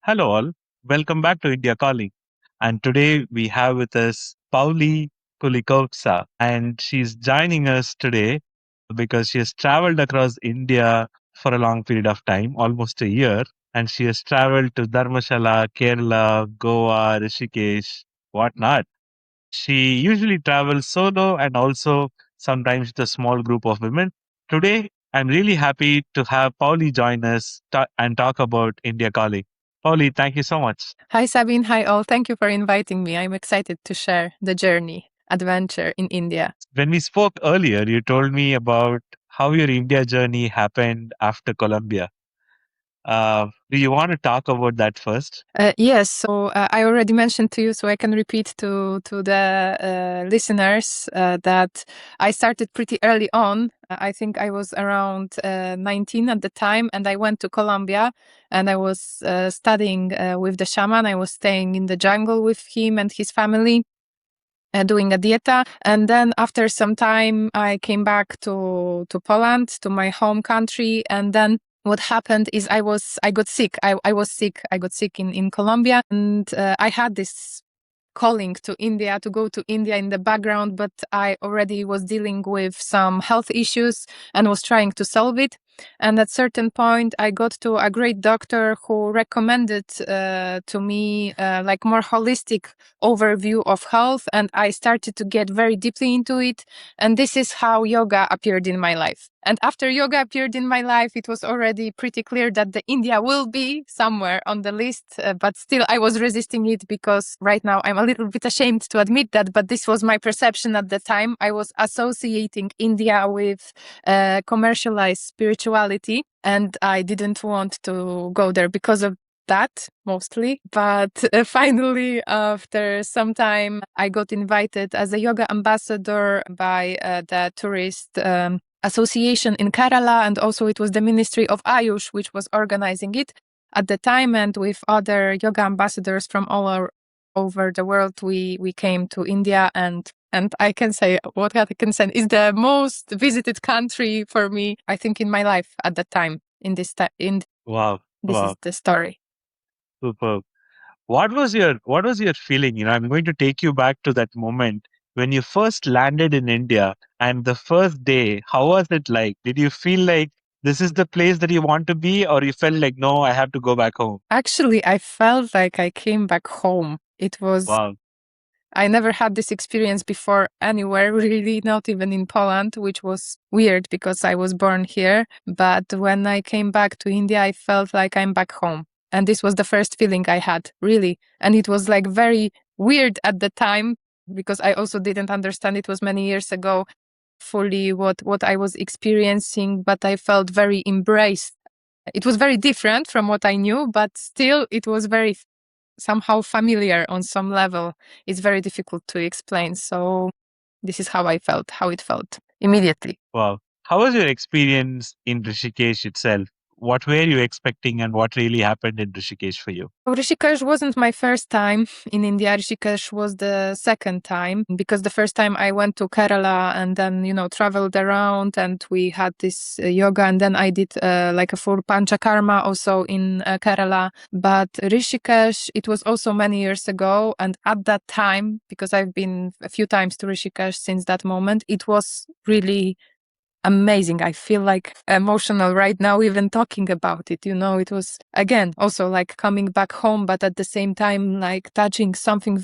Hello, all. Welcome back to India Calling. And today we have with us Pauli Kulikowska, and she's joining us today because she has traveled across India for a long period of time, almost a year, and she has traveled to Dharamshala, Kerala, Goa, Rishikesh, whatnot. She usually travels solo and also sometimes with a small group of women. Today, I'm really happy to have Pauli join us and talk about India Calling. Pauli, thank you so much. Hi, Sabin. Hi, all. Thank you for inviting me. I'm excited to share the journey, adventure in India. When we spoke earlier, you told me about how your India journey happened after Colombia. Do you want to talk about that first? Yes, so I already mentioned to you, so I can repeat to the listeners that I started pretty early on. I think I was around 19 at the time, and I went to Colombia, and I was studying with the shaman. I was staying in the jungle with him and his family. Doing a dieta, and then after some time I came back to Poland, to my home country, and then what happened is I got sick. I was sick. I got sick in Colombia, and I had this calling to India, to go to India in the background, but I already was dealing with some health issues and was trying to solve it. And at certain point, I got to a great doctor who recommended to me like more holistic overview of health, and I started to get very deeply into it. And this is how yoga appeared in my life. And after yoga appeared in my life, it was already pretty clear that the India will be somewhere on the list, but still I was resisting it because right now I'm a little bit ashamed to admit that, but this was my perception at the time. I was associating India with commercialized spirituality, and I didn't want to go there because of that mostly. But finally, after some time, I got invited as a yoga ambassador by the tourist association in Kerala, and also it was the Ministry of Ayush which was organizing it at the time, and with other yoga ambassadors from all over the world, we came to India, and I can say what I can say is the most visited country for me, I think, in my life at that time. In this time, Wow, this is wow, the story. superb. What was your feeling? I'm going to take you back to that moment when you first landed in India and the first day. How was it like? Did you feel like this is the place that you want to be, or you felt like no, I have to go back home? Actually, I felt like I came back home. It was Wow, I never had this experience before anywhere, really, not even in Poland, which was weird because I was born here. But when I came back to India, I felt like I'm back home. And this was the first feeling I had, really. And it was like very weird at the time because I also didn't understand, it was many years ago, fully what I was experiencing, but I felt very embraced. It was very different from what I knew, but still it was very somehow familiar on some level. It's very difficult to explain. So this is how I felt, how it felt immediately. wow. How was your experience in Rishikesh itself? What were you expecting, and what really happened in Rishikesh for you? Rishikesh wasn't my first time in India. Rishikesh was the second time because the first time I went to Kerala and then, traveled around and we had this yoga, and then I did like a full Panchakarma also in Kerala. But Rishikesh, it was also many years ago. And at that time, because I've been a few times to Rishikesh since that moment, it was really amazing. I feel like emotional right now, even talking about it. It was again also like coming back home, but at the same time, like touching something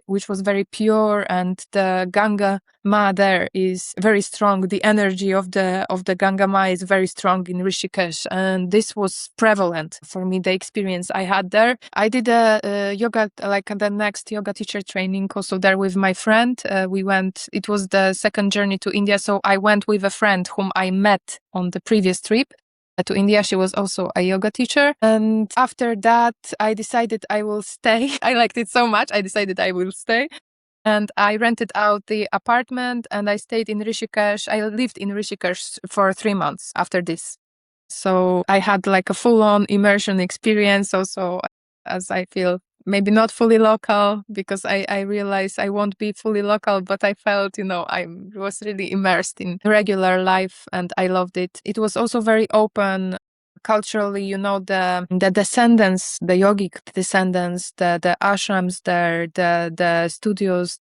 which was very pure. And the Ganga Ma there is very strong. The energy of the Ganga Ma is very strong in Rishikesh, and this was prevalent for me. The experience I had there, I did a yoga, like the next yoga teacher training, also there with my friend. We went. It was the second journey to India, so I went with a friend whom I met on the previous trip to India. She was also a yoga teacher. And after that, I decided I will stay. I liked it so much. I decided I will stay. And I rented out the apartment and I stayed in Rishikesh. I lived in Rishikesh for 3 months after this. So I had like a full on immersion experience also, as I feel maybe not fully local, because I realized I won't be fully local, but I felt, I was really immersed in regular life and I loved it. It was also very open culturally, the descendants, the yogic descendants, the ashrams there, the studios,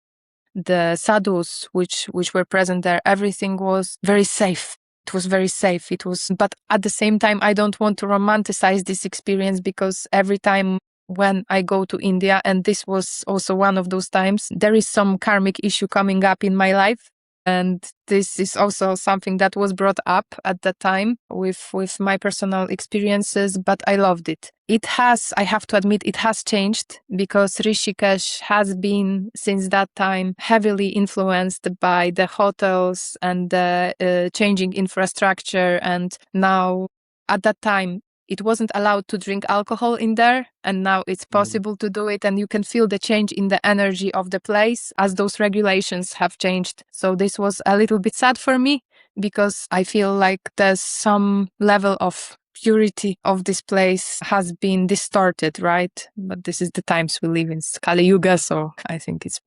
the sadhus which were present there, everything was very safe. It was very safe. But at the same time, I don't want to romanticize this experience, because every time when I go to India, and this was also one of those times, there is some karmic issue coming up in my life. And this is also something that was brought up at that time with my personal experiences, but I loved it. I have to admit, it has changed, because Rishikesh has been, since that time, heavily influenced by the hotels and the changing infrastructure. And now, at that time, it wasn't allowed to drink alcohol in there, and now it's possible to do it, and you can feel the change in the energy of the place as those regulations have changed. So this was a little bit sad for me, because I feel like there's some level of purity of this place has been distorted, right? But this is the times we live in, Kali Yuga, so I think it's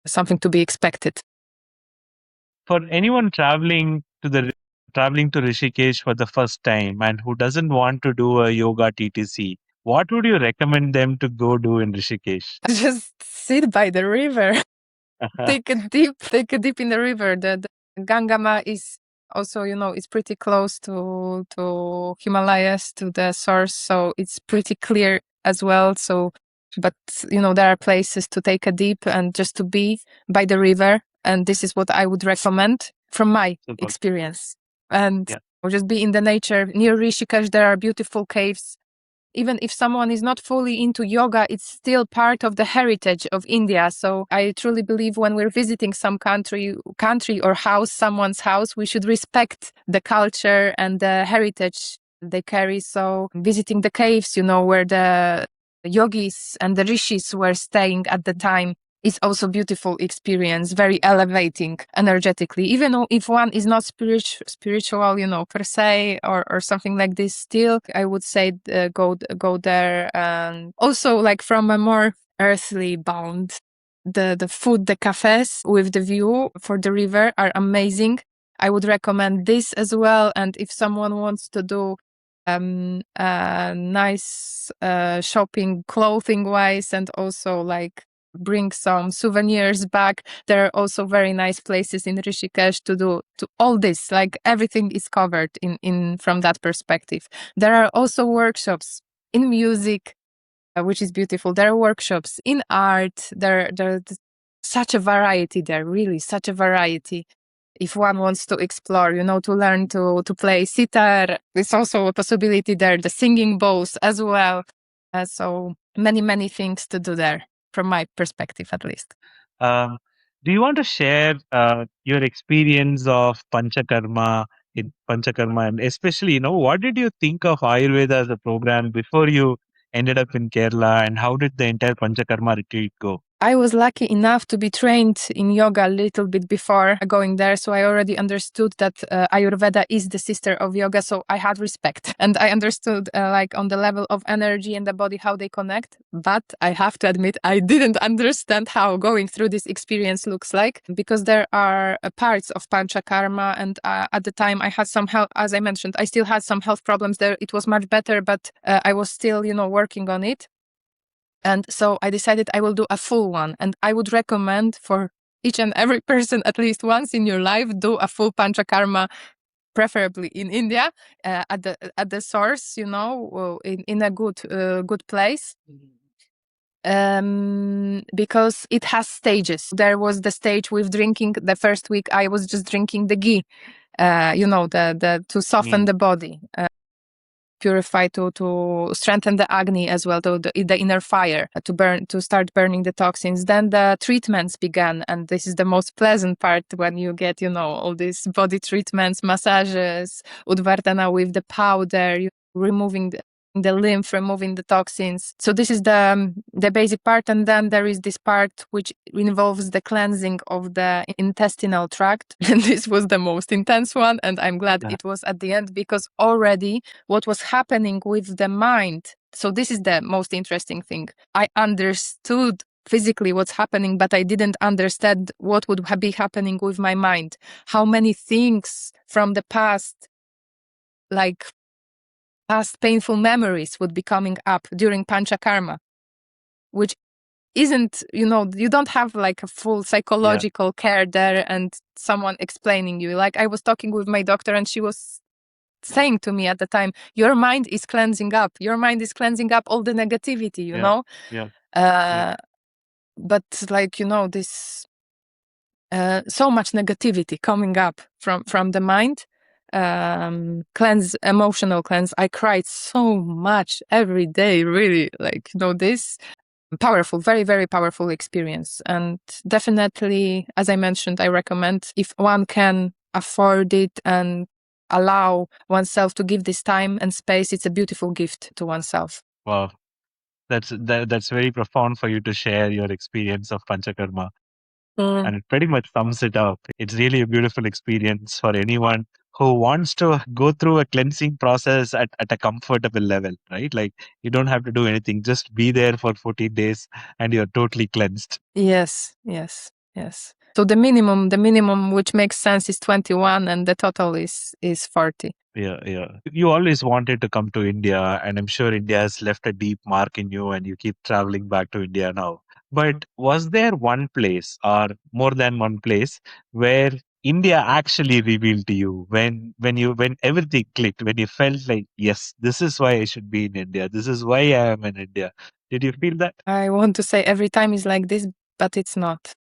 something to be expected. For anyone traveling to Rishikesh for the first time and who doesn't want to do a yoga TTC, what would you recommend them to go do in Rishikesh? Just sit by the river. Take a dip in the river. The Gangama is also, it's pretty close to Himalayas, to the source, so it's pretty clear as well. So, but there are places to take a dip and just to be by the river, and this is what I would recommend from my experience. And just be in the nature. Near Rishikesh, there are beautiful caves. Even if someone is not fully into yoga, it's still part of the heritage of India. So I truly believe when we're visiting some country or someone's house, we should respect the culture and the heritage they carry. So visiting the caves, where the yogis and the rishis were staying at the time, is also beautiful experience, very elevating energetically. Even though if one is not spiritual, per se, or something like this, still I would say go there. And also, like, from a more earthly bound, the food, the cafes with the view for the river are amazing. I would recommend this as well. And if someone wants to do nice shopping clothing wise, and also like bring some souvenirs back, there are also very nice places in Rishikesh to all this. Like, everything is covered in from that perspective. There are also workshops in music, which is beautiful. There are workshops in art. There's such a variety there, really, such a variety. If one wants to explore, to learn to play sitar, there's also a possibility there, the singing bowls as well. So many things to do there, from my perspective, at least. Um, do you want to share your experience of Panchakarma, and especially, what did you think of Ayurveda as a program before you ended up in Kerala, and how did the entire Panchakarma retreat go? I was lucky enough to be trained in yoga a little bit before going there, so I already understood that Ayurveda is the sister of yoga, so I had respect. And I understood, like, on the level of energy and the body, how they connect. But I have to admit, I didn't understand how going through this experience looks like, because there are parts of Panchakarma, and at the time I had some health, as I mentioned, I still had some health problems there. It was much better, but I was still, working on it. And so I decided I will do a full one. And I would recommend for each and every person, at least once in your life, do a full Panchakarma, preferably in India, at the source, in a good place. Because it has stages. There was the stage with drinking. The first week I was just drinking the ghee, the to soften the body. Purify, to strengthen the agni as well, the inner fire, to start burning the toxins. Then the treatments began, and this is the most pleasant part, when you get all these body treatments, massages, udvardhana with the powder, removing the lymph, removing the toxins. So this is the basic part, and then there is this part which involves the cleansing of the intestinal tract, and this was the most intense one, and I'm glad it was at the end, because already what was happening with the mind. So this is the most interesting thing. I understood physically what's happening, but I didn't understand what would be happening with my mind. How many things from the past like past painful memories would be coming up during Panchakarma, which isn't, you don't have like a full psychological care there and someone explaining you. Like I was talking with my doctor and she was saying to me at the time, your mind is cleansing up. Your mind is cleansing up all the negativity, you know? Yeah. But like, this so much negativity coming up from the mind. Emotional cleanse. I cried so much every day, really, like, this powerful, very, very powerful experience. And definitely, as I mentioned, I recommend if one can afford it and allow oneself to give this time and space, it's a beautiful gift to oneself. Wow. That's very profound for you to share your experience of Panchakarma. And it pretty much sums it up. It's really a beautiful experience for anyone who wants to go through a cleansing process at a comfortable level, right? Like you don't have to do anything, just be there for 14 days and you're totally cleansed. Yes. So the minimum which makes sense is 21 and the total is 40. Yeah. You always wanted to come to India, and I'm sure India has left a deep mark in you, and you keep traveling back to India now. But was there one place or more than one place where India actually revealed to you when everything clicked, when you felt like, yes, this is why I should be in India. This is why I am in India. Did you feel that? I want to say every time is like this, but it's not.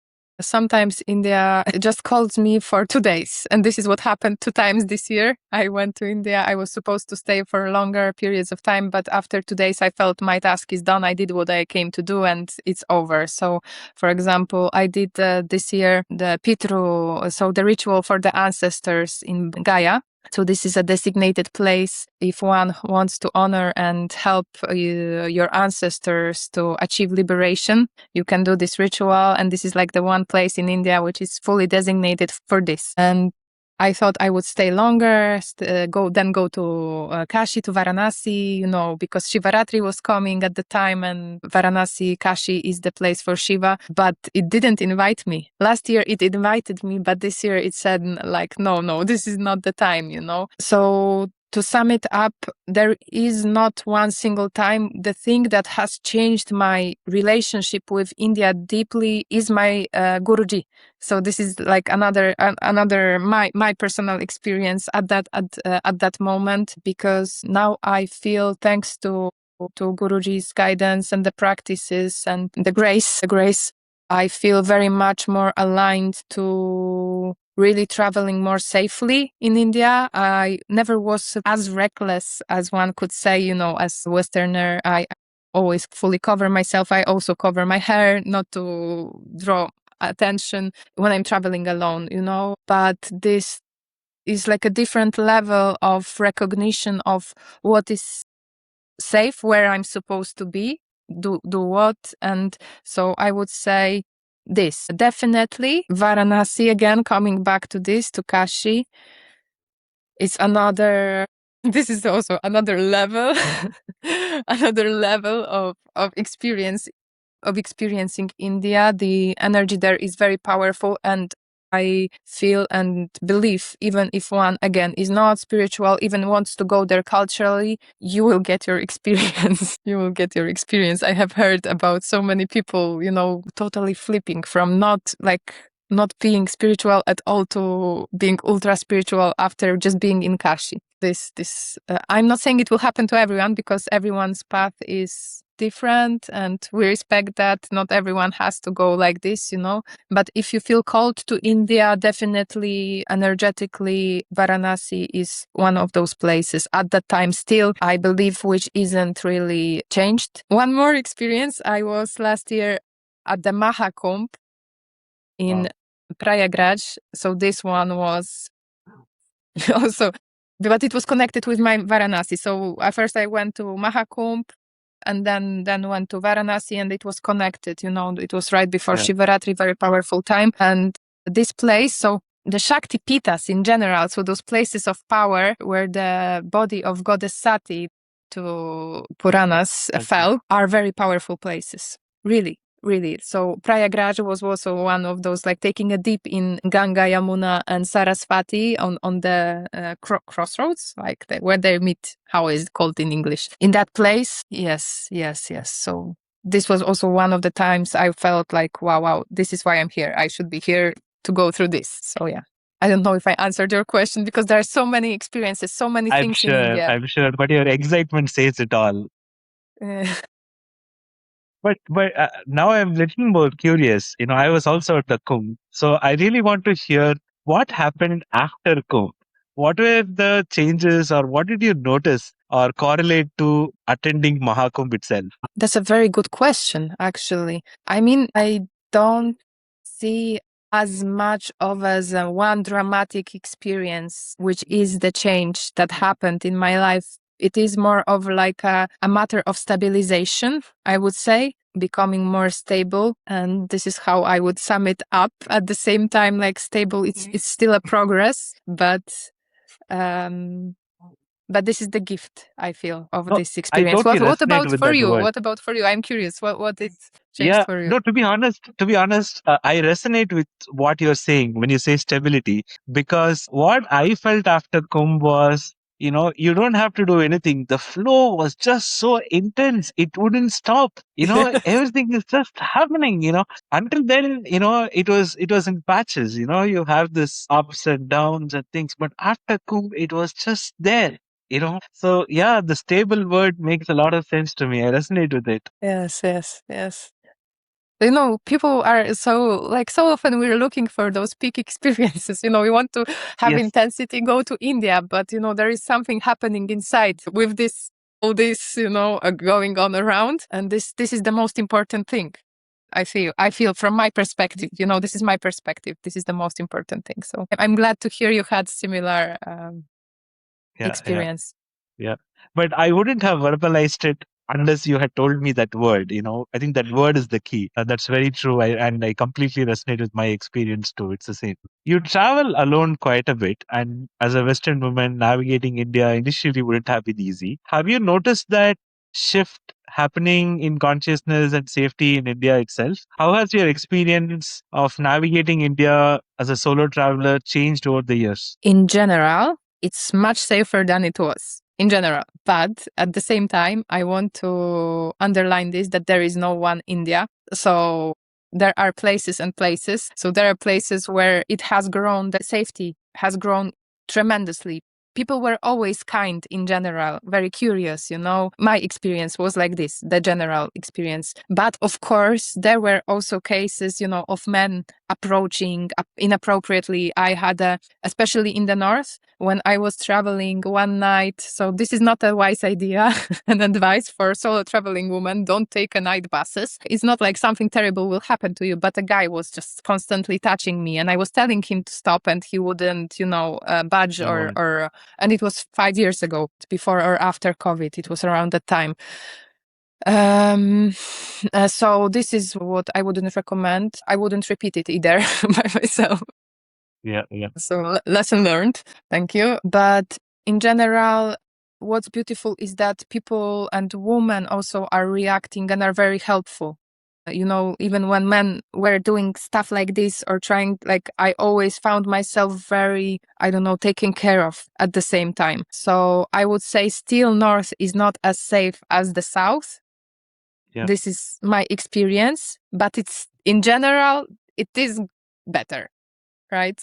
Sometimes India just calls me for 2 days. And this is what happened 2 times this year. I went to India. I was supposed to stay for longer periods of time, but after 2 days, I felt my task is done. I did what I came to do and it's over. So, for example, I did this year the Pitru, so the ritual for the ancestors in Gaia. So this is a designated place if one wants to honor and help your ancestors to achieve liberation. You can do this ritual, and this is like the one place in India which is fully designated for this. And I thought I would stay longer, go to Kashi, to Varanasi, because Shivaratri was coming at the time, and Varanasi, Kashi is the place for Shiva. But it didn't invite me. Last year it invited me, but this year it said like, no, this is not the time. So to sum it up, there is not one single time. The thing that has changed my relationship with India deeply is my Guruji. So this is like another my personal experience at that moment, because now I feel, thanks to Guruji's guidance and the practices and the grace, I feel very much more aligned to really traveling more safely in India. I never was as reckless as one could say, as a Westerner. I always fully cover myself. I also cover my hair, not to draw attention when I'm traveling alone, but this is like a different level of recognition of what is safe, where I'm supposed to be, do what. And so I would say this, definitely Varanasi, again, coming back to this, to Kashi, it's this is also another level, another level of experience, of experiencing India. The energy there is very powerful, and I feel and believe, even if one, again, is not spiritual, even wants to go there culturally, you will get your experience. You will get your experience. I have heard about so many people, totally flipping from not being spiritual at all to being ultra spiritual after just being in Kashi. I'm not saying it will happen to everyone, because everyone's path is different and we respect that. Not everyone has to go like this, but if you feel called to India, definitely energetically Varanasi is one of those places at that time still, I believe, which isn't really changed. One more experience, I was last year at the Maha Kumbh in Prayagraj. So this one was also, but it was connected with my Varanasi. So at first I went to Mahakumbh and then went to Varanasi, and it was connected, it was right before Shivaratri, very powerful time. And this place, so the Shakti Pitas in general, so those places of power where the body of goddess Sati to Puranas fell, are very powerful places. Really, really. So Prayagraj was also one of those, like taking a dip in Ganga, Yamuna, and Sarasvati on the crossroads, like where they meet. How is it called in English? In that place, yes. So this was also one of the times I felt like, wow, this is why I'm here. I should be here to go through this. So yeah. I don't know if I answered your question because there are so many experiences, so many things in India. I'm sure, but your excitement says it all. But now I'm a little more curious. I was also at the Kumbh, so I really want to hear what happened after Kumbh. What were the changes, or what did you notice or correlate to attending Mahakumbh itself? That's a very good question, actually. I mean, I don't see as much of as one dramatic experience, which is the change that happened in my life. It is more of like a matter of stabilization, I would say, becoming more stable. And this is how I would sum it up. At the same time, like stable, it's still a progress, um, but this is the gift I feel of No, this I experience. totally What resonate about with for that you? word. What about for you? I'm curious. What it changed Yeah, for you? no, to be honest, I resonate with what you're saying when you say stability, because what I felt after Kumbh was, you don't have to do anything. The flow was just so intense. It wouldn't stop. Everything is just happening, Until then, it was in patches, you have this ups and downs and things, but after Kumbh, it was just there. So yeah, the stable word makes a lot of sense to me. I resonate with it. Yes. People are so often we're looking for those peak experiences. We want to have Yes. intensity, go to India, but there is something happening inside with this, all this, going on around. And this is the most important thing. I feel from my perspective, this is my perspective. This is the most important thing. So I'm glad to hear you had similar Yeah. experience. Yeah. But I wouldn't have verbalized it unless you had told me that word. I think that word is the key. That's very true. And I completely resonate with my experience too. It's the same. You travel alone quite a bit. And as a Western woman, navigating India initially wouldn't have been easy. Have you noticed that shift happening in consciousness and safety in India itself? How has your experience of navigating India as a solo traveler changed over the years? In general, it's much safer than it was in general. But at the same time, I want to underline this, that there is no one India. So there are places and places. So there are places where it has grown, the safety has grown tremendously. People were always kind in general, very curious, My experience was like this, the general experience. But of course, there were also cases, of men approaching inappropriately. I had especially in the north, when I was traveling one night. So this is not a wise idea and advice for solo traveling women. Don't take a night buses. It's not like something terrible will happen to you, but a guy was just constantly touching me, and I was telling him to stop, and he wouldn't, budge No. or. And it was 5 years ago, before or after COVID. It was around that time. So this is what I wouldn't recommend. I wouldn't repeat it either by myself. Yeah. So lesson learned. Thank you. But in general, what's beautiful is that people and women also are reacting and are very helpful. Even when men were doing stuff like this or trying, like, I always found myself very, I don't know, taken care of at the same time. So I would say still North is not as safe as the South. Yeah. This is my experience, but it's in general, it is better, right?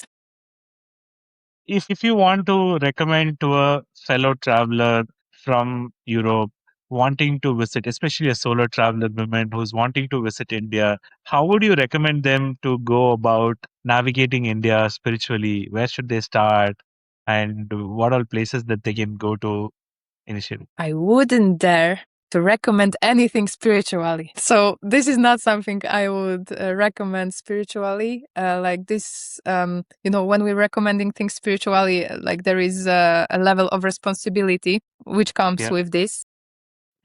If you want to recommend to a fellow traveler from Europe wanting to visit, especially a solo traveler woman who's wanting to visit India, how would you recommend them to go about navigating India spiritually? Where should they start? And what all places that they can go to initially? I wouldn't dare to recommend anything spiritually. So this is not something I would recommend spiritually. Like this, when we're recommending things spiritually, like there is a level of responsibility which comes Yeah. with this.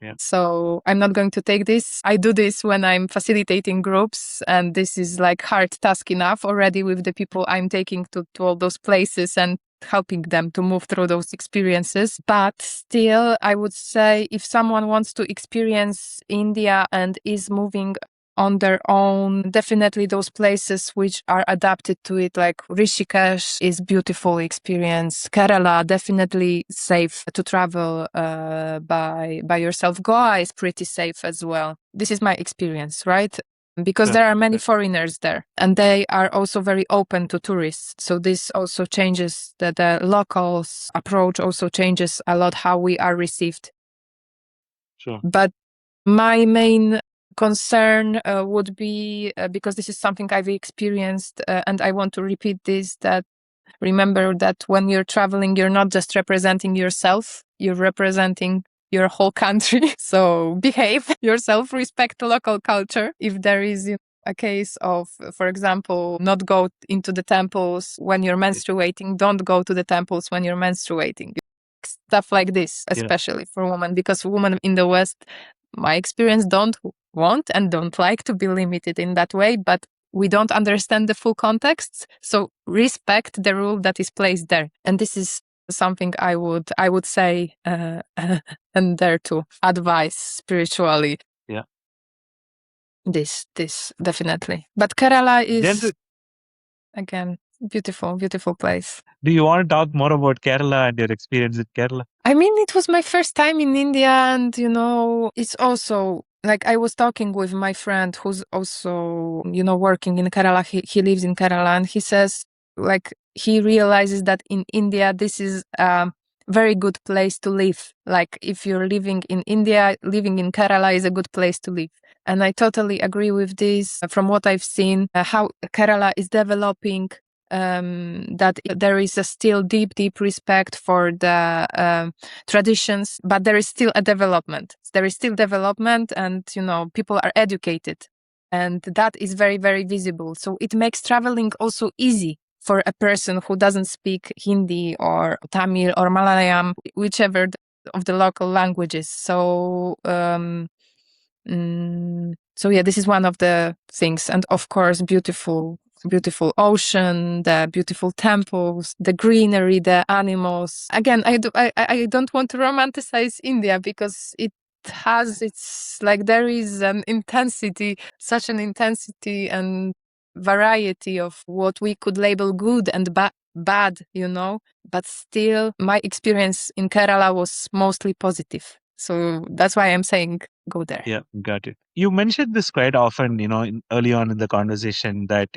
Yeah. So I'm not going to take this. I do this when I'm facilitating groups, and this is like hard task enough already with the people I'm taking to all those places and helping them to move through those experiences. But still, I would say if someone wants to experience India and is moving on their own. Definitely those places which are adapted to it, like Rishikesh is beautiful experience. Kerala, definitely safe to travel by yourself. Goa is pretty safe as well. This is my experience, right? Because there are many foreigners there and they are also very open to tourists. So this also changes the locals' approach also changes a lot how we are received. Sure. But my main concern would be, because this is something I've experienced and I want to repeat this, that remember that when you're traveling, you're not just representing yourself, you're representing your whole country. So behave yourself, respect local culture. If there is a case of, for example, not go into the temples when you're menstruating, don't go to the temples when you're menstruating. Stuff like this, especially for women, because women in the West, my experience, don't want and don't like to be limited in that way, but we don't understand the full context. So respect the rule that is placed there. And this is something I would say and dare to advise spiritually. Yeah. This definitely. But Kerala is again beautiful place. Do you want to talk more about Kerala and your experience in Kerala? I mean, it was my first time in India, and it's also like I was talking with my friend who's also, working in Kerala. He lives in Kerala, and he says like he realizes that in India, this is a very good place to live. Like if you're living in India, living in Kerala is a good place to live. And I totally agree with this. From what I've seen, how Kerala is developing, that there is a still deep respect for the traditions, but there is still a development. There is still development, and people are educated, and that is very visible. So it makes traveling also easy for a person who doesn't speak Hindi or Tamil or Malayalam, whichever of the local languages. So so yeah, this is one of the things, and of course, beautiful ocean, the beautiful temples, the greenery, the animals. Again, I don't want to romanticize India because it has there is an intensity, such an intensity and variety of what we could label good and bad, but still my experience in Kerala was mostly positive. So that's why I'm saying go there. Yeah, got it. You mentioned this quite often, early on in the conversation that,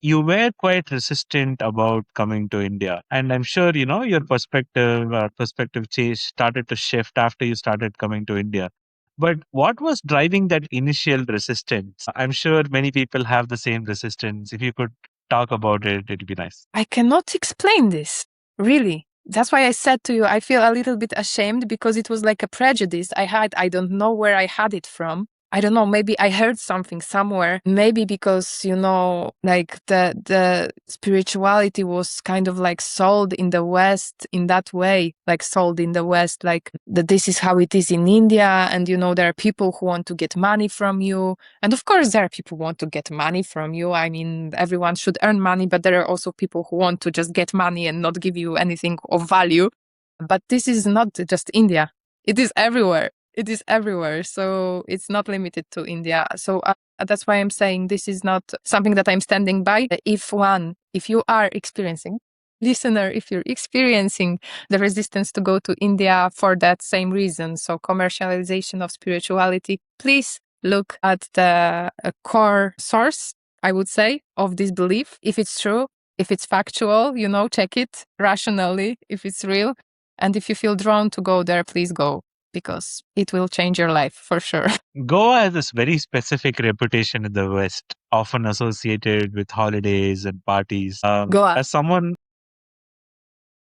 you were quite resistant about coming to India. And I'm sure, your perspective change started to shift after you started coming to India. But what was driving that initial resistance? I'm sure many people have the same resistance. If you could talk about it, it'd be nice. I cannot explain this, really. That's why I said to you, I feel a little bit ashamed because it was like a prejudice I had. I don't know where I had it from. I don't know, maybe I heard something somewhere. Maybe because, like the spirituality was kind of like sold in the West in that way, like sold in the West, like that this is how it is in India. And, there are people who want to get money from you. And of course, there are people who want to get money from you. I mean, everyone should earn money, but there are also people who want to just get money and not give you anything of value. But this is not just India. It is everywhere. It is everywhere. So it's not limited to India. So that's why I'm saying this is not something that I'm standing by. If you are experiencing, listener, if you're experiencing the resistance to go to India for that same reason, so commercialization of spirituality, please look at the core source, I would say, of this belief. If it's true, if it's factual, check it rationally, if it's real. And if you feel drawn to go there, please go, because it will change your life for sure. Goa has this very specific reputation in the West, often associated with holidays and parties. Goa. As someone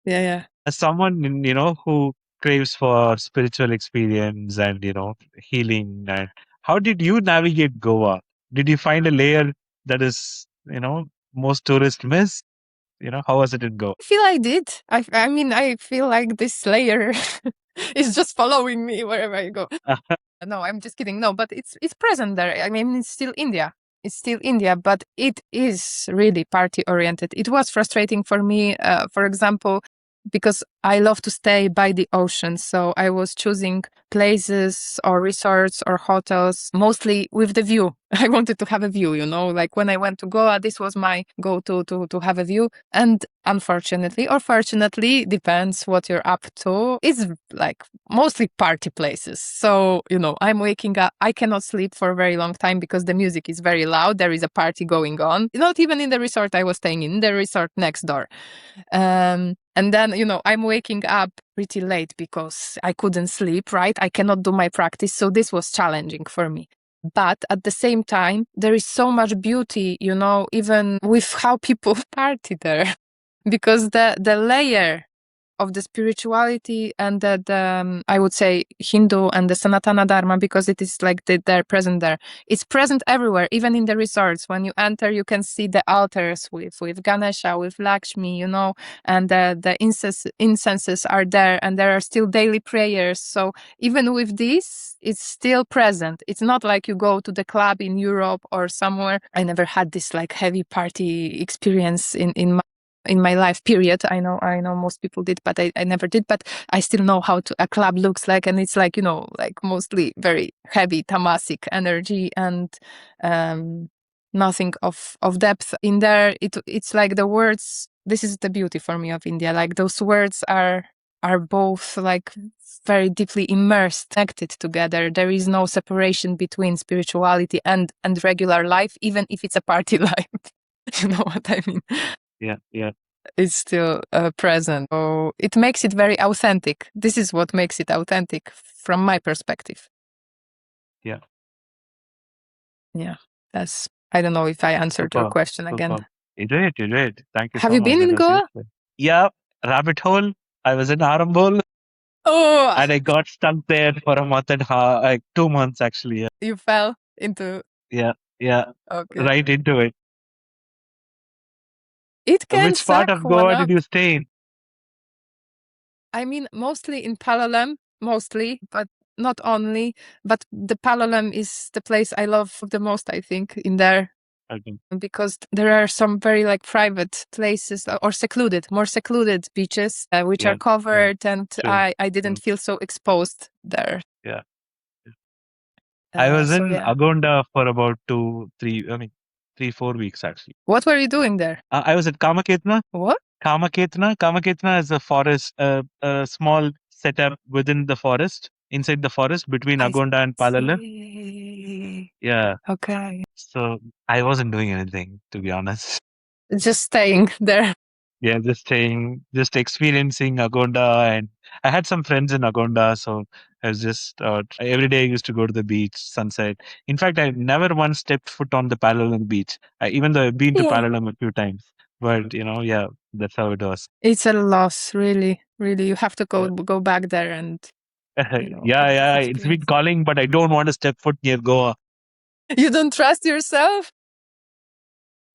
Yeah. as someone who craves for spiritual experience and healing, and how did you navigate Goa? Did you find a layer that is most tourists miss? How was it in Goa? I feel I did. I mean, I feel like this layer is just following me wherever I go. No, I'm just kidding. No, but it's present there. I mean, it's still India. It's still India, but it is really party oriented. It was frustrating for me. For example, because I love to stay by the ocean. So I was choosing places or resorts or hotels, mostly with the view. I wanted to have a view, like when I went to Goa, this was my go-to to have a view. And unfortunately, or fortunately, depends what you're up to, it's like mostly party places. So, I'm waking up, I cannot sleep for a very long time because the music is very loud. There is a party going on, not even in the resort I was staying in, the resort next door. And then, I'm waking up pretty late because I couldn't sleep, right? I cannot do my practice. So this was challenging for me. But at the same time, there is so much beauty, even with how people party there. Because the layer of the spirituality and I would say Hindu and the Sanatana Dharma, because it is like they're present there. It's present everywhere, even in the resorts. When you enter, you can see the altars with Ganesha, with Lakshmi, and the incenses are there, and there are still daily prayers. So even with this, it's still present. It's not like you go to the club in Europe or somewhere. I never had this like heavy party experience in my life period. I know most people did, but I never did. But I still know how a club looks like, and it's like like mostly very heavy tamasic energy and nothing of depth in there. It's like the words. This is the beauty for me of India. Like those words are both like very deeply immersed, connected together. There is no separation between spirituality and regular life, even if it's a party life. You know what I mean? Yeah. Is still present. So it makes it very authentic. This is what makes it authentic from my perspective. Yeah. Yeah. I don't know if I answered your question again. You did. Thank you Have so you much. been in Goa? Yeah, rabbit hole. I was in Arambol Oh, and I got stuck there for a month and a half, like 2 months actually. Yeah, you fell into. yeah, Okay. right into it. It can Which part suck of one Goa up. did you stay in? I mean, mostly in Palolem, but not only. But the Palolem is the place I love the most, I think, in there. Okay. Because there are some very like private places or more secluded beaches, which are covered, and True. I didn't feel so exposed there. Yeah. I was So in yeah. Agonda for about 3-4 weeks actually. What were you doing there? I was at Kamaketna. What? Kamaketna is a forest, a small setup within the forest, inside the forest between I Agonda and Palala. see. Yeah. Okay. So I wasn't doing anything, to be honest. Just staying there. Yeah, just staying, just experiencing Agonda, and I had some friends in Agonda, so I was just every day I used to go to the beach, sunset. In fact, I never once stepped foot on the Palalam beach, even though I've been to Yeah. Palalam a few times. But yeah, that's how it was. It's a loss, really, really. You have to go back there and Yeah, it's been calling, but I don't want to step foot near Goa. You don't trust yourself?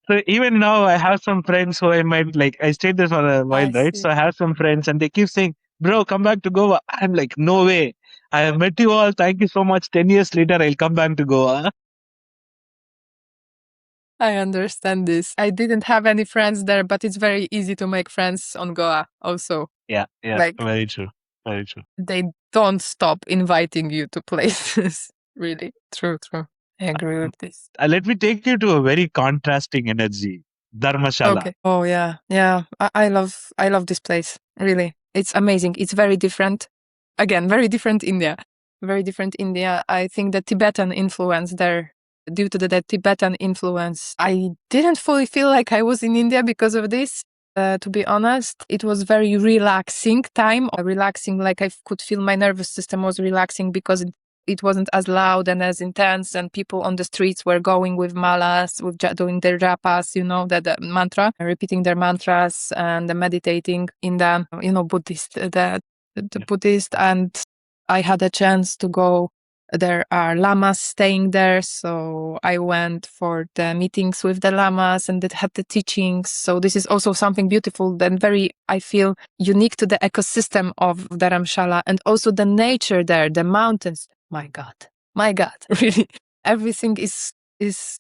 So even now, I have some friends who I might like. I stayed there for a while, right? See. So I have some friends, and they keep saying, "Bro, come back to Goa." I'm like, "No way! I have met you all. Thank you so much. 10 years later, I'll come back to Goa." I understand this. I didn't have any friends there, but it's very easy to make friends on Goa also. Yeah, Like very true, very true. they don't stop inviting you to places. Really, true. I agree with this. Let me take you to a very contrasting energy, Dharamshala. Okay. Oh yeah. I love this place. Really, it's amazing. It's very different. Again, very different India. Very different India. I think the Tibetan influence there. Due to the Tibetan influence, I didn't fully feel like I was in India because of this. To be honest, it was very relaxing time. Relaxing, like I could feel my nervous system was relaxing because it wasn't as loud and as intense, and people on the streets were going with malas, doing their japas, the mantra, repeating their mantras and meditating in the, Buddhist, the Buddhist. And I had a chance to go. There are lamas staying there, so I went for the meetings with the lamas and that had the teachings. So this is also something beautiful and very, I feel, unique to the ecosystem of Dharamshala, and also the nature there, the mountains. My God, really, everything is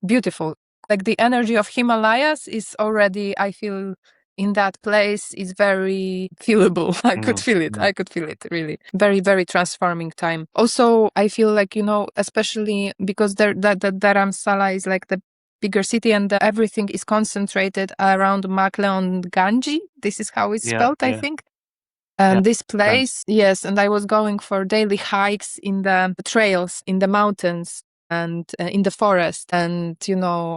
beautiful. Like the energy of Himalayas is already, I feel, in that place is very feelable. I could feel it. I could feel it really. Very, very transforming time. Also, I feel like, especially because the Dharamshala is like the bigger city and everything is concentrated around Makleon Ganji. This is how it's spelled, I think. And this place, yes, and I was going for daily hikes in the trails, in the mountains and in the forest. And,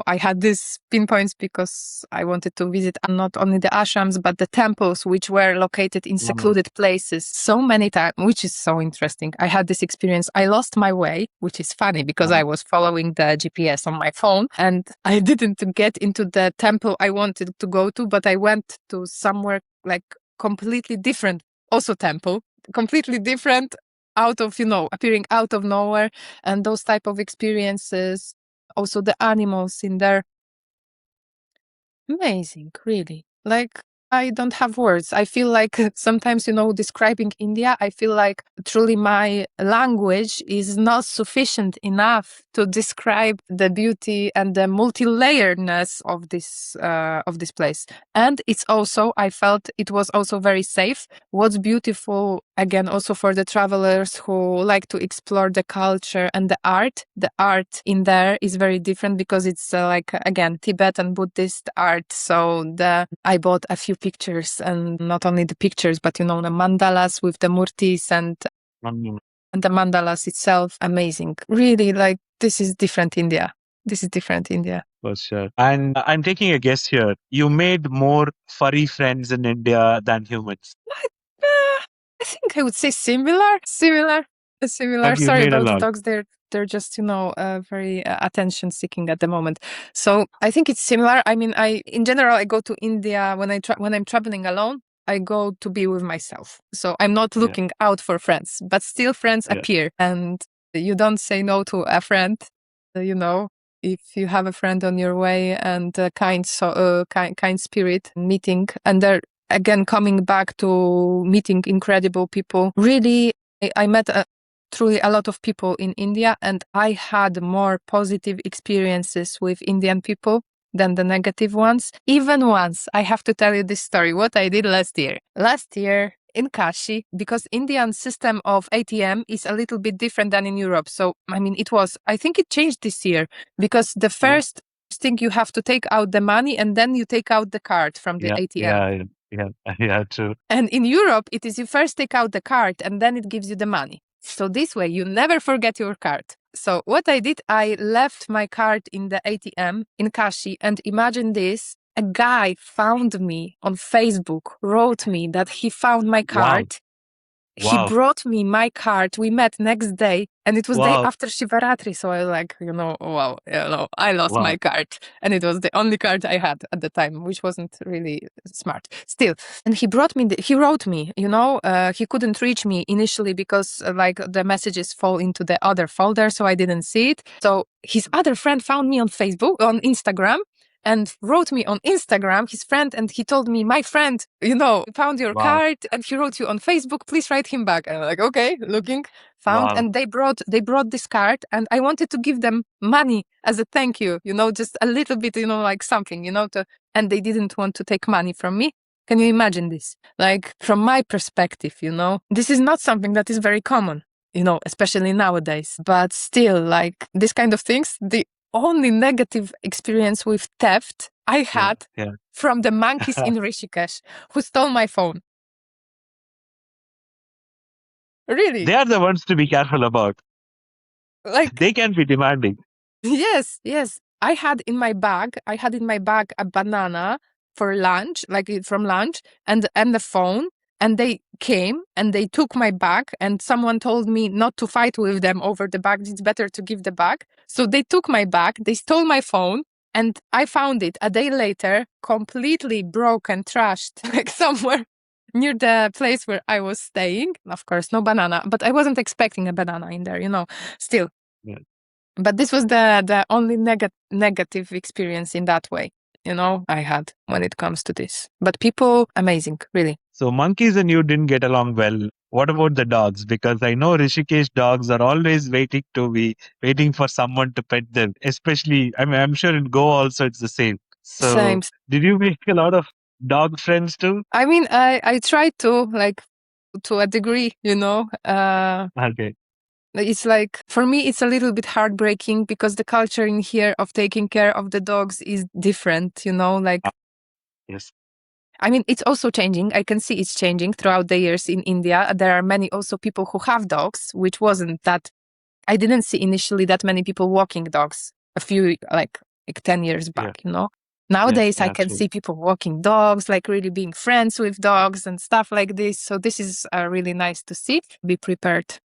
I had these pinpoints because I wanted to visit not only the ashrams, but the temples, which were located in secluded places so many times, which is so interesting. I had this experience. I lost my way, which is funny because I was following the GPS on my phone and I didn't get into the temple I wanted to go to, but I went to somewhere like completely different, also temple, completely different, out of, appearing out of nowhere. And those type of experiences, also the animals in there, amazing, really. Like, I don't have words. I feel like sometimes, describing India, I feel like truly my language is not sufficient enough to describe the beauty and the multi-layeredness of this place. And it's also, I felt it was also very safe. What's beautiful, again, also for the travelers who like to explore the culture and the art in there is very different because it's again, Tibetan Buddhist art. So I bought a few pictures, and not only the pictures, but the mandalas with the murtis and the mandalas itself, amazing. Really, like, this is different India. This is different India. For sure. And I'm taking a guess here. You made more furry friends in India than humans. What? I think I would say similar. But you Sorry made a about the lot. dogs. They're just very attention seeking at the moment. So I think it's similar. I mean, in general I go to India when I'm traveling alone. I go to be with myself. So I'm not looking out for friends, but still friends appear, and you don't say no to a friend. If you have a friend on your way and a kind spirit meeting, and they're again coming back to meeting incredible people. Really, I met truly a lot of people in India, and I had more positive experiences with Indian people than the negative ones. Even once, I have to tell you this story, what I did last year. Last year in Kashi, because Indian system of ATM is a little bit different than in Europe. So, I mean, I think it changed this year because the first thing you have to take out the money and then you take out the card from the ATM. Yeah, true. And in Europe, it is you first take out the card and then it gives you the money. So this way, you never forget your card. So what I did, I left my card in the ATM in Kashi, and imagine this, a guy found me on Facebook, wrote me that he found my card. He brought me my card. We met next day, and it was day after Shivaratri. So I was like, I lost my card, and it was the only card I had at the time, which wasn't really smart. Still, and he brought me. He wrote me. He couldn't reach me initially because the messages fall into the other folder, so I didn't see it. So his other friend found me on Facebook, on Instagram, and wrote me on Instagram, his friend, and he told me, my friend, found your card and he wrote you on Facebook, please write him back. And I'm like, okay, looking, found, and they brought this card, and I wanted to give them money as a thank you, just a little bit, like something, and they didn't want to take money from me. Can you imagine this? Like, from my perspective, this is not something that is very common, especially nowadays, but still, like, this kind of things, the only negative experience with theft I had from the monkeys in Rishikesh who stole my phone. Really? They are the ones to be careful about. Like, they can be demanding. Yes. I had in my bag a banana for lunch, from lunch, and the phone. And they came and they took my bag, and someone told me not to fight with them over the bag. It's better to give the bag. So they took my bag, they stole my phone, and I found it a day later, completely broken, trashed, like somewhere near the place where I was staying. Of course, no banana, but I wasn't expecting a banana in there, still. Yeah. But this was the only negative experience in that way, I had when it comes to this. But people, amazing, really. So monkeys and you didn't get along well. What about the dogs? Because I know Rishikesh dogs are always waiting for someone to pet them. Especially, I'm sure in Goa also it's the same. So Same. did you make a lot of dog friends too? I mean, I try to, like, to a degree, you know. Okay. It's like, for me, it's a little bit heartbreaking because the culture in here of taking care of the dogs is different, you know, like, Yes. I mean, it's also changing. I can see it's changing throughout the years in India. There are many also people who have dogs, which wasn't that. I didn't see initially that many people walking dogs a few, like 10 years Yeah. back, you know. Yeah. Nowadays, I Yeah. can True. see people walking dogs, like really being friends with dogs and stuff like this. So this is really nice to see. Be prepared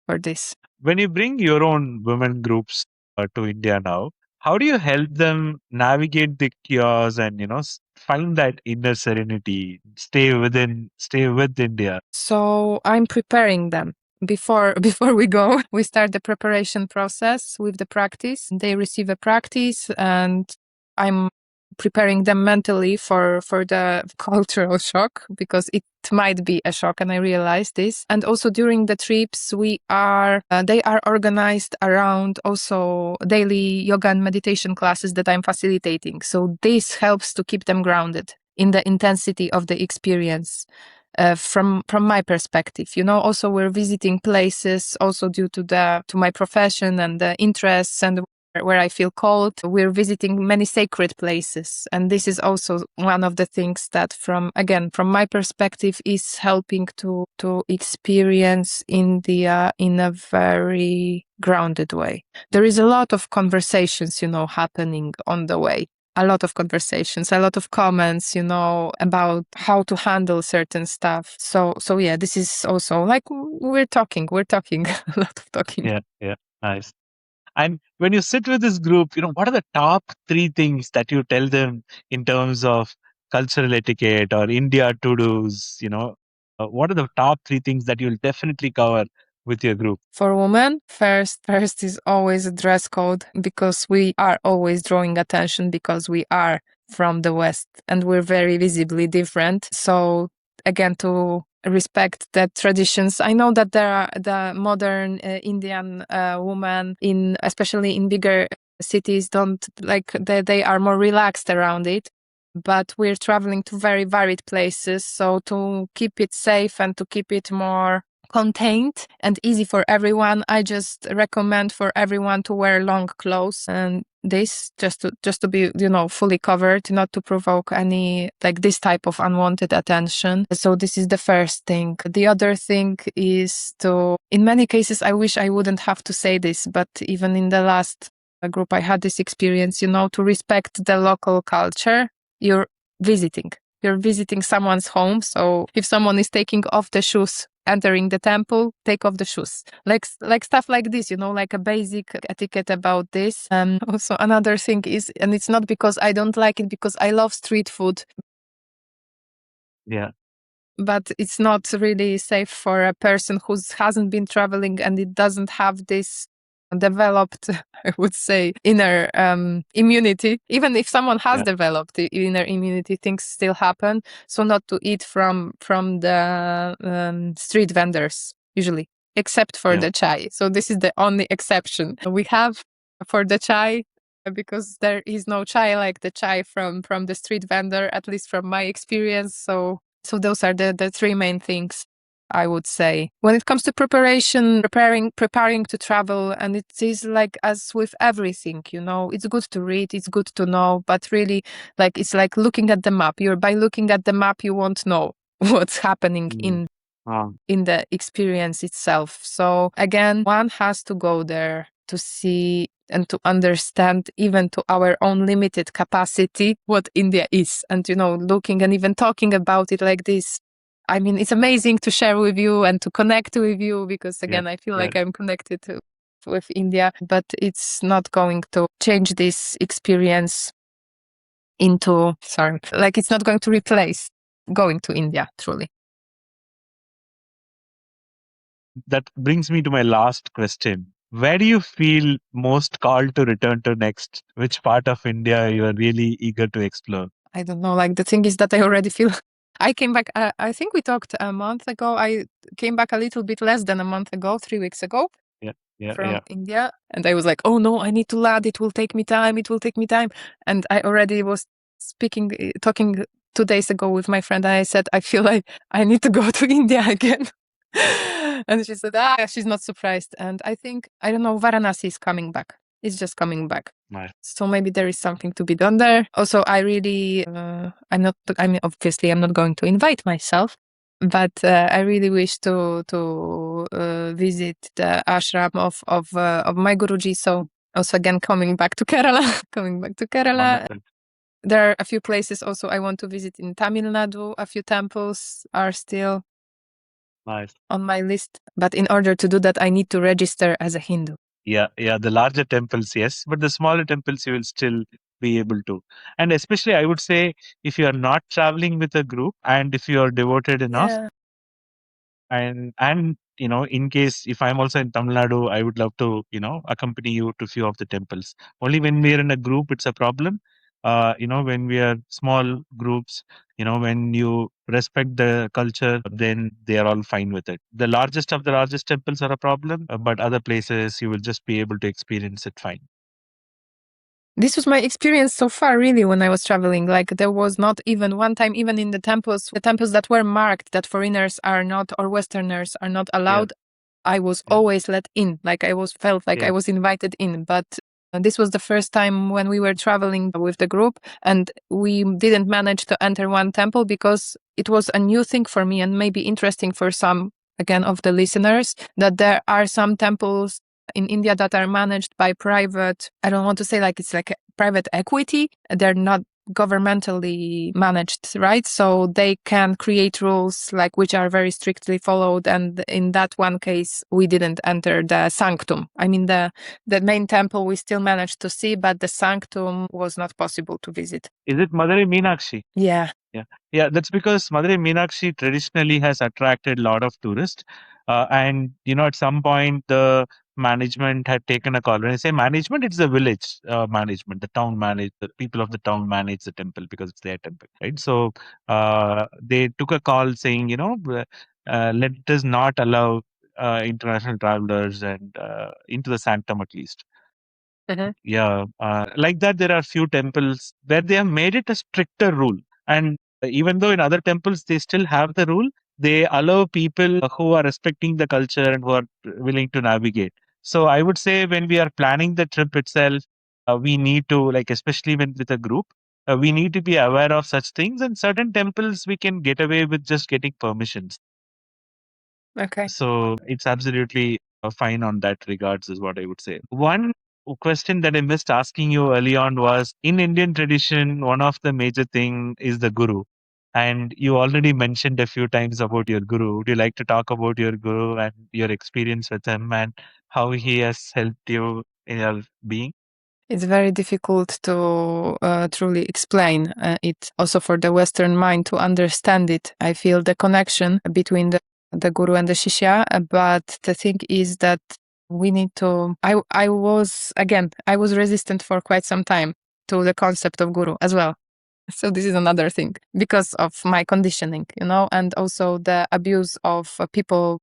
for this. When you bring your own women groups to India now, how do you help them navigate the chaos and find that inner serenity, stay with India? So I'm preparing them. Before we go, we start the preparation process with the practice. They receive a practice, and I'm preparing them mentally for the cultural shock, because it might be a shock, and I realize this. And also during the trips, they are organized around also daily yoga and meditation classes that I'm facilitating. So this helps to keep them grounded in the intensity of the experience. From my perspective, you know, also we're visiting places also due to my profession and the interests, and where I feel called. We're visiting many sacred places, and this is also one of the things that, from my perspective, is helping to experience India in a very grounded way. There is a lot of conversations, you know, happening on the way. A lot of conversations, a lot of comments, you know, about how to handle certain stuff. So yeah, this is also like we're talking a lot of talking. Yeah. Yeah. Nice. And when you sit with this group, what are the top three things that you tell them in terms of cultural etiquette or India to dos? What are the top three things that you'll definitely cover with your group? For women, first is always a dress code, because we are always drawing attention because we are from the West and we're very visibly different. So again, to respect the traditions. I know that there are the modern Indian women, in especially in bigger cities, don't like, they are more relaxed around it. But we're traveling to very varied places, so to keep it safe and to keep it more contained and easy for everyone, I just recommend for everyone to wear long clothes, and this just to be, you know, fully covered, not to provoke any like this type of unwanted attention. So this is the first thing. The other thing is to, in many cases, I wish I wouldn't have to say this, but even in the last group I had this experience, you know, to respect the local culture. You're visiting. You're visiting someone's home. So if someone is taking off the shoes entering the temple, take off the shoes. Like stuff like this, you know, like a basic etiquette about this. Also another thing is, and it's not because I don't like it, because I love street food, Yeah. but it's not really safe for a person who hasn't been traveling and it doesn't have this developed, I would say, inner immunity. Even if someone has Yeah. developed the inner immunity, things still happen. So not to eat from the street vendors usually, except for Yeah. the chai. So this is the only exception we have for the chai, because there is no chai like the chai from the street vendor, at least from my experience. So those are the three main things, I would say. When it comes to preparing to travel, and it is like as with everything, you know, it's good to read, it's good to know, but really, like, it's like looking at the map. By looking at the map, you won't know what's happening Mm. Um, in the experience itself. So again, one has to go there to see and to understand, even to our own limited capacity, what India is. And, you know, looking and even talking about it like this, I mean, it's amazing to share with you and to connect with you, because yeah. again, I feel Yeah. like I'm connected with India, but it's not going to change this experience like it's not going to replace going to India, truly. That brings me to my last question. Where do you feel most called to return to next? Which part of India you are really eager to explore? I don't know. Like, the thing is that I already feel I came back. I think we talked a month ago. I came back a little bit less than a month ago, 3 weeks ago Yeah. Yeah. from Yeah. India. And I was like, oh no, I need to land. It will take me time. It will take me time. And I already was talking 2 days ago with my friend, and I said, I feel like I need to go to India again. And she said, she's not surprised. And I think, I don't know, Varanasi is coming back. It's just coming back. Nice. So maybe there is something to be done there. Also, I really, obviously I'm not going to invite myself, but I really wish to visit the ashram of my Guruji. So also again, coming back to Kerala. Wonderful. There are a few places also I want to visit in Tamil Nadu. A few temples are still Nice. on my list. But in order to do that, I need to register as a Hindu. Yeah, the larger temples, yes, but the smaller temples you will still be able to. And especially, I would say, if you are not traveling with a group and if you are devoted enough, Yeah. and in case if I'm also in Tamil Nadu, I would love to accompany you to few of the temples. Only when we are in a group it's a problem. When we are small groups, when you respect the culture, then they are all fine with it. The largest of the largest temples are a problem, but other places you will just be able to experience it fine. This was my experience so far, really, when I was traveling. Like, there was not even one time, even in the temples that were marked that foreigners are not, or Westerners are not allowed, I was always let in. Like, felt like I was invited in. But this was the first time when we were traveling with the group, and we didn't manage to enter one temple because it was a new thing for me, and maybe interesting for some, again, of the listeners, that there are some temples in India that are managed by private, I don't want to say like it's like a private equity. They're not governmentally managed, right? So they can create rules like which are very strictly followed. And in that one case, we didn't enter the sanctum. I mean, the main temple we still managed to see, but the sanctum was not possible to visit. Is it Madurai Meenakshi? Yeah. Yeah, that's because Madurai Meenakshi traditionally has attracted a lot of tourists. And, at some point, the management had taken a call. When I say management, it's the village management, the people of the town manage the temple because it's their temple, right? So they took a call saying, let us not allow international travelers and into the sanctum at least. Yeah, like that, there are few temples where they have made it a stricter rule. And even though in other temples they still have the rule, they allow people who are respecting the culture and who are willing to navigate. So I would say when we are planning the trip itself, we need to, like, especially when with a group, we need to be aware of such things. And certain temples we can get away with just getting permissions. Okay. So it's absolutely fine on that regards, is what I would say. One question that I missed asking you early on was, in Indian tradition, one of the major thing is the guru. And you already mentioned a few times about your guru. Would you like to talk about your guru and your experience with him and how he has helped you in your being? It's very difficult to truly explain it, also for the Western mind to understand it. I feel the connection between the guru and the shishya, but the thing is that we need to. I was resistant for quite some time to the concept of guru as well. So this is another thing because of my conditioning, and also the abuse of people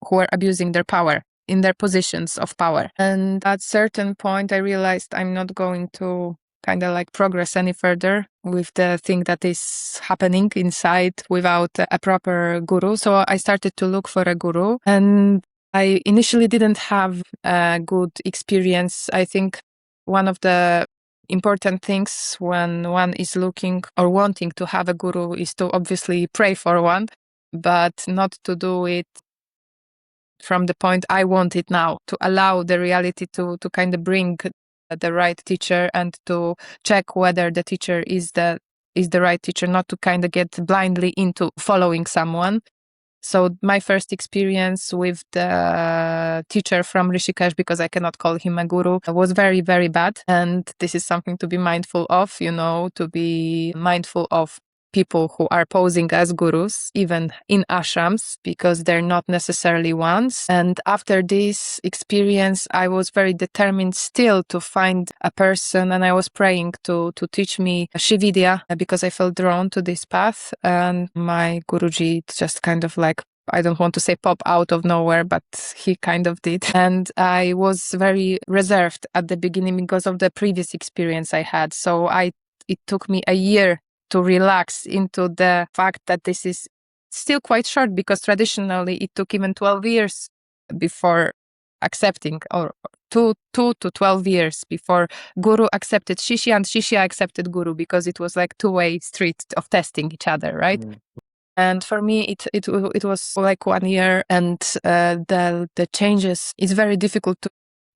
who are abusing their power in their positions of power. And at certain point, I realized I'm not going to kind of like progress any further with the thing that is happening inside without a proper guru. So I started to look for a guru, and I initially didn't have a good experience. I think one of the important things when one is looking or wanting to have a guru is to obviously pray for one, but not to do it from the point I want it now, to allow the reality to kind of bring the right teacher and to check whether the teacher is the right teacher, not to kind of get blindly into following someone. So my first experience with the teacher from Rishikesh, because I cannot call him a guru, was very, very bad. And this is something to be mindful of, to be mindful of people who are posing as gurus, even in ashrams, because they're not necessarily ones. And after this experience, I was very determined still to find a person, and I was praying to teach me Vidya because I felt drawn to this path. And my Guruji just kind of like, I don't want to say pop out of nowhere, but he kind of did. And I was very reserved at the beginning because of the previous experience I had. So it took me a year to relax into the fact that this is still quite short, because traditionally it took even 12 years before accepting, or 2 to 12 years before Guru accepted Shishya and Shishya accepted Guru, because it was like two-way street of testing each other, right? And for me, it was like 1 year, and the changes is very difficult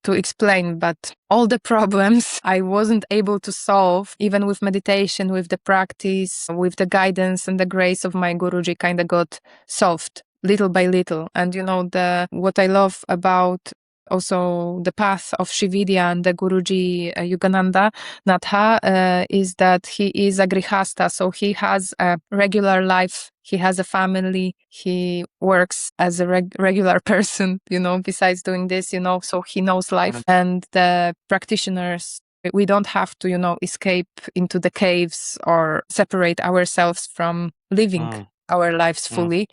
to explain, but all the problems I wasn't able to solve, even with meditation, with the practice, with the guidance and the grace of my Guruji, kind of got solved little by little. And what I love about also the path of Sri Vidya and the Guruji Yogananda Natha is that he is a grihasta, so he has a regular life, he has a family, he works as a regular person, besides doing this, so he knows life. And the practitioners, we don't have to, escape into the caves or separate ourselves from living our lives fully.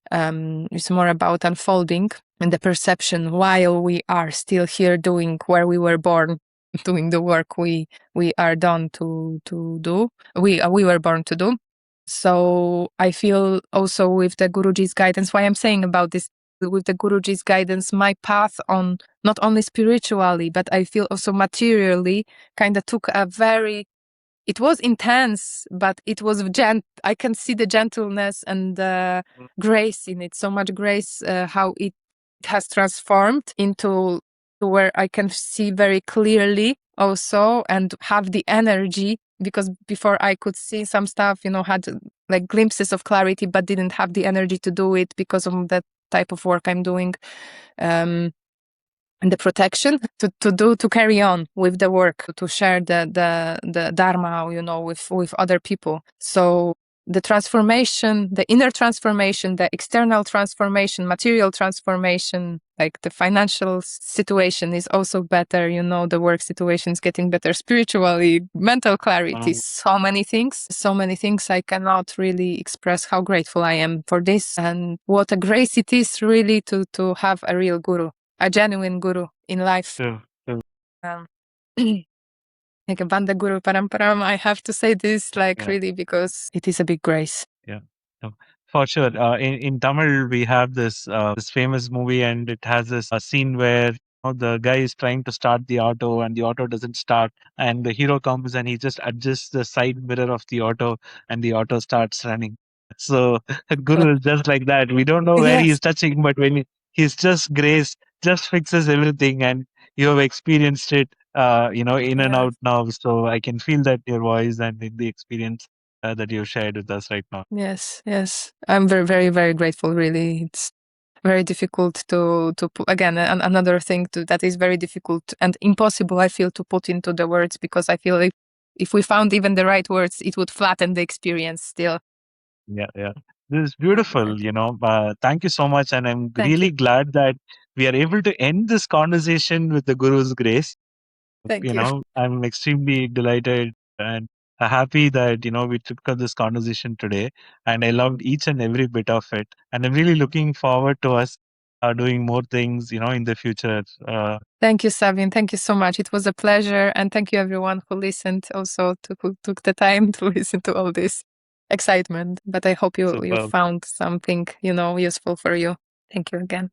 It's more about unfolding and the perception while we are still here doing where we were born, doing the work we are done to do. We were born to do. So I feel also with the Guruji's guidance, why I'm saying about this, with the Guruji's guidance, my path on not only spiritually, but I feel also materially kind of took a very, it was intense, but it was I can see the gentleness and the grace in it, so much grace, how it has transformed into where I can see very clearly also and have the energy, because before I could see some stuff, had like glimpses of clarity, but didn't have the energy to do it because of the type of work I'm doing. And the protection to carry on with the work, to share the dharma, with other people. So the transformation, the inner transformation, the external transformation, material transformation, like the financial situation is also better, the work situation is getting better spiritually, mental clarity, so many things. I cannot really express how grateful I am for this, and what a grace it is really to have a real guru, a genuine guru in life. Um, like a Banda Guru Paramparam, I have to say this, really, because it is a big grace. Yeah, no, for sure. In Tamil, we have this famous movie, and it has this scene where the guy is trying to start the auto, and the auto doesn't start, and the hero comes and he just adjusts the side mirror of the auto, and the auto starts running. So Guru is just like that. We don't know where he's touching, but when he's just grace, just fixes everything, and you have experienced it, in and out now. So I can feel that in your voice and in the experience that you've shared with us right now. Yes. I'm very, very, very grateful, really. It's very difficult to put, again, another thing that is very difficult and impossible, I feel, to put into the words, because I feel like if we found even the right words, it would flatten the experience still. Yeah. This is beautiful, Thank you so much. And I'm Thank really you. glad that we are able to end this conversation with the Guru's grace. Thank you. I'm extremely delighted and happy that, we took up this conversation today. And I loved each and every bit of it. And I'm really looking forward to us doing more things, in the future. Thank you, Sabin. Thank you so much. It was a pleasure. And thank you, everyone who listened, also who took the time to listen to all this excitement. But I hope you Superb. found something, useful for you. Thank you again.